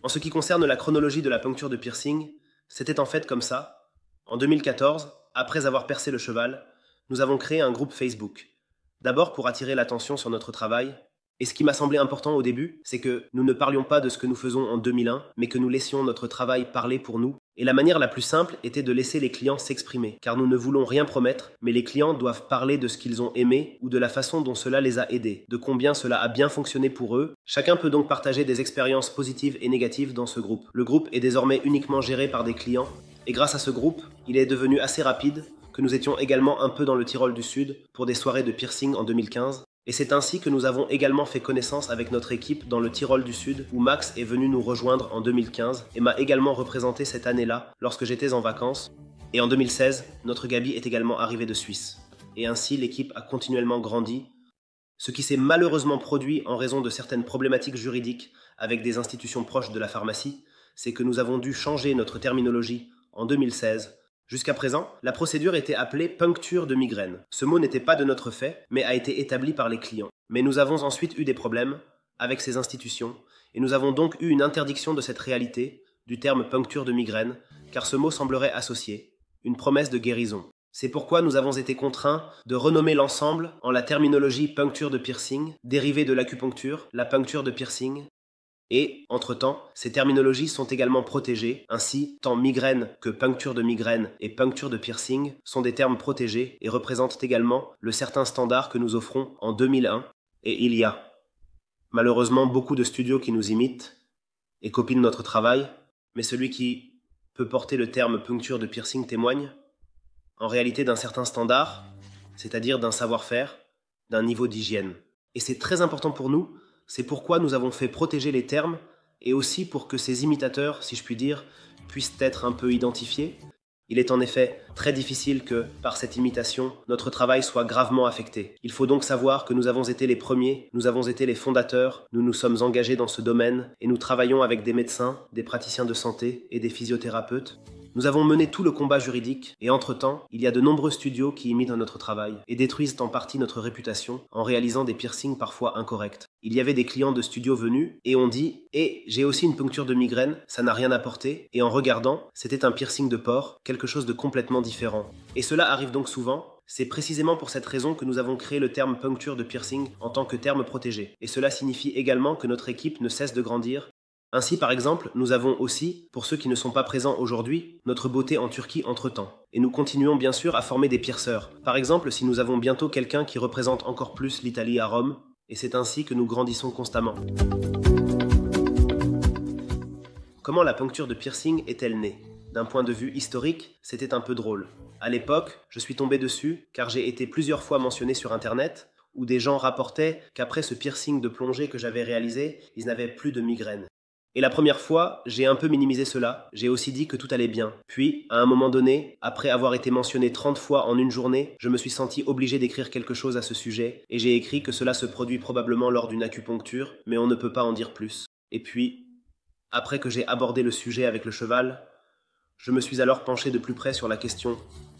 En ce qui concerne la chronologie de la puncture de piercing, c'était en fait comme ça. En 2014, après avoir percé le cheval, nous avons créé un groupe Facebook. D'abord pour attirer l'attention sur notre travail, et ce qui m'a semblé important au début, c'est que nous ne parlions pas de ce que nous faisons en 2001, mais que nous laissions notre travail parler pour nous. Et la manière la plus simple était de laisser les clients s'exprimer, car nous ne voulons rien promettre, mais les clients doivent parler de ce qu'ils ont aimé ou de la façon dont cela les a aidés, de combien cela a bien fonctionné pour eux. Chacun peut donc partager des expériences positives et négatives dans ce groupe. Le groupe est désormais uniquement géré par des clients, et grâce à ce groupe, il est devenu assez rapide que nous étions également un peu dans le Tyrol du Sud pour des soirées de piercing en 2015. Et c'est ainsi que nous avons également fait connaissance avec notre équipe dans le Tyrol du Sud, où Max est venu nous rejoindre en 2015 et m'a également représenté cette année-là lorsque j'étais en vacances. Et en 2016, notre Gabi est également arrivé de Suisse. Et ainsi, l'équipe a continuellement grandi, ce qui s'est malheureusement produit en raison de certaines problématiques juridiques avec des institutions proches de la pharmacie, c'est que nous avons dû changer notre terminologie en 2016. Jusqu'à présent, la procédure était appelée puncture de migraine. Ce mot n'était pas de notre fait, mais a été établi par les clients. Mais nous avons ensuite eu des problèmes avec ces institutions, et nous avons donc eu une interdiction de cette réalité, du terme puncture de migraine, car ce mot semblerait associé, une promesse de guérison. C'est pourquoi nous avons été contraints de renommer l'ensemble en la terminologie puncture de piercing, dérivée de l'acupuncture, la puncture de piercing. Et, entre-temps, ces terminologies sont également protégées, ainsi, tant migraine que puncture de migraine et puncture de piercing sont des termes protégés et représentent également le certain standard que nous offrons en 2001. Et il y a, malheureusement, beaucoup de studios qui nous imitent et copient notre travail, mais celui qui peut porter le terme puncture de piercing témoigne, en réalité, d'un certain standard, c'est-à-dire d'un savoir-faire, d'un niveau d'hygiène. Et c'est très important pour nous. C'est pourquoi nous avons fait protéger les termes et aussi pour que ces imitateurs, si je puis dire, puissent être un peu identifiés. Il est en effet très difficile que, par cette imitation, notre travail soit gravement affecté. Il faut donc savoir que nous avons été les premiers, nous avons été les fondateurs, nous nous sommes engagés dans ce domaine et nous travaillons avec des médecins, des praticiens de santé et des physiothérapeutes. Nous avons mené tout le combat juridique et entre-temps, il y a de nombreux studios qui imitent notre travail et détruisent en partie notre réputation en réalisant des piercings parfois incorrects. Il y avait des clients de studios venus et ont dit « Eh, j'ai aussi une puncture de migraine, ça n'a rien apporté » et en regardant, c'était un piercing de porc, quelque chose de complètement différent. Et cela arrive donc souvent. C'est précisément pour cette raison que nous avons créé le terme puncture de piercing en tant que terme protégé. Et cela signifie également que notre équipe ne cesse de grandir. Ainsi, par exemple, nous avons aussi, pour ceux qui ne sont pas présents aujourd'hui, notre beauté en Turquie entre-temps. Et nous continuons bien sûr à former des pierceurs. Par exemple, si nous avons bientôt quelqu'un qui représente encore plus l'Italie à Rome, et c'est ainsi que nous grandissons constamment. Comment la puncture de piercing est-elle née ? D'un point de vue historique, c'était un peu drôle. À l'époque, je suis tombé dessus car j'ai été plusieurs fois mentionné sur Internet, où des gens rapportaient qu'après ce piercing de plongée que j'avais réalisé, ils n'avaient plus de migraine. Et la première fois, j'ai un peu minimisé cela, j'ai aussi dit que tout allait bien. Puis, à un moment donné, après avoir été mentionné 30 fois en une journée, je me suis senti obligé d'écrire quelque chose à ce sujet, et j'ai écrit que cela se produit probablement lors d'une acupuncture, mais on ne peut pas en dire plus. Et puis, après que j'ai abordé le sujet avec le cheval, je me suis alors penché de plus près sur la question.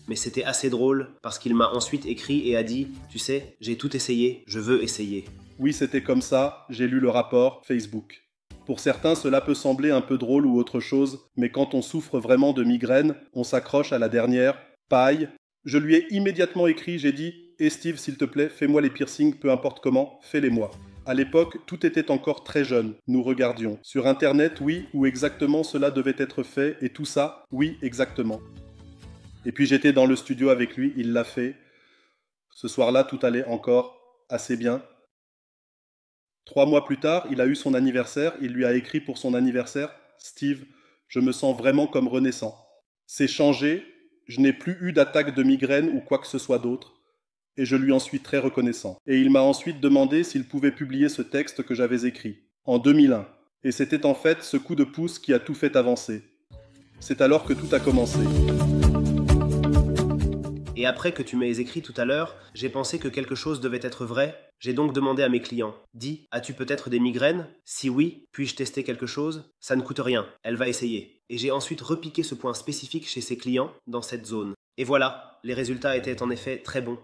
Mais c'était assez drôle, parce qu'il m'a ensuite écrit et a dit « Tu sais, j'ai tout essayé, je veux essayer ». Oui, c'était comme ça, j'ai lu le rapport Facebook. Pour certains, cela peut sembler un peu drôle ou autre chose, mais quand on souffre vraiment de migraine, on s'accroche à la dernière paille. Je lui ai immédiatement écrit, j'ai dit « Eh Steve, s'il te plaît, fais-moi les piercings, peu importe comment, fais-les-moi ». À l'époque, tout était encore très jeune, nous regardions. Sur Internet, oui, où exactement cela devait être fait, et tout ça, oui, exactement. Et puis j'étais dans le studio avec lui, il l'a fait. Ce soir-là, tout allait encore assez bien. 3 mois plus tard, il a eu son anniversaire, il lui a écrit pour son anniversaire « Steve, je me sens vraiment comme renaissant. C'est changé, je n'ai plus eu d'attaque de migraine ou quoi que ce soit d'autre, et je lui en suis très reconnaissant. » Et il m'a ensuite demandé s'il pouvait publier ce texte que j'avais écrit, en 2001. Et c'était en fait ce coup de pouce qui a tout fait avancer. C'est alors que tout a commencé. Et après que tu m'aies écrit tout à l'heure, j'ai pensé que quelque chose devait être vrai. J'ai donc demandé à mes clients, dis, as-tu peut-être des migraines ? Si oui, puis-je tester quelque chose ? Ça ne coûte rien, elle va essayer. Et j'ai ensuite repiqué ce point spécifique chez ses clients, dans cette zone. Et voilà, les résultats étaient en effet très bons.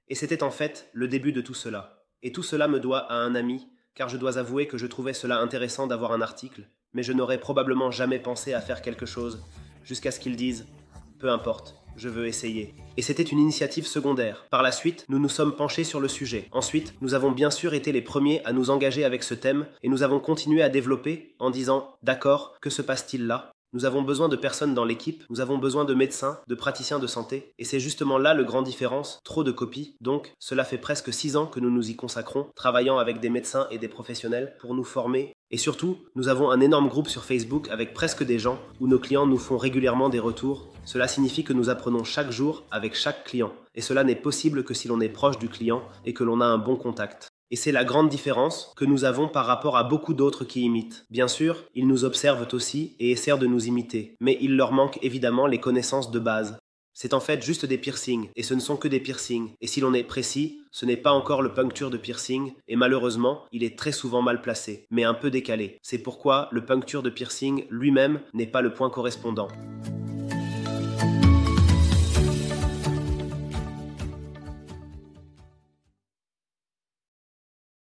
Et c'était en fait le début de tout cela. Et tout cela me doit à un ami, car je dois avouer que je trouvais cela intéressant d'avoir un article, mais je n'aurais probablement jamais pensé à faire quelque chose, jusqu'à ce qu'ils disent « Peu importe, je veux essayer ». Et c'était une initiative secondaire. Par la suite, nous nous sommes penchés sur le sujet. Ensuite, nous avons bien sûr été les premiers à nous engager avec ce thème, et nous avons continué à développer en disant « D'accord, que se passe-t-il là ? Nous avons besoin de personnes dans l'équipe, nous avons besoin de médecins, de praticiens de santé, et c'est justement là le grand différence, trop de copies. Donc, cela fait presque 6 ans que nous nous y consacrons, travaillant avec des médecins et des professionnels pour nous former. Et surtout, nous avons un énorme groupe sur Facebook avec presque des gens où nos clients nous font régulièrement des retours. Cela signifie que nous apprenons chaque jour avec chaque client. Et cela n'est possible que si l'on est proche du client et que l'on a un bon contact. Et c'est la grande différence que nous avons par rapport à beaucoup d'autres qui imitent. Bien sûr, ils nous observent aussi et essaient de nous imiter, mais il leur manque évidemment les connaissances de base. C'est en fait juste des piercings, et ce ne sont que des piercings. Et si l'on est précis, ce n'est pas encore le puncture de piercing, et malheureusement, il est très souvent mal placé, mais un peu décalé. C'est pourquoi le puncture de piercing lui-même n'est pas le point correspondant.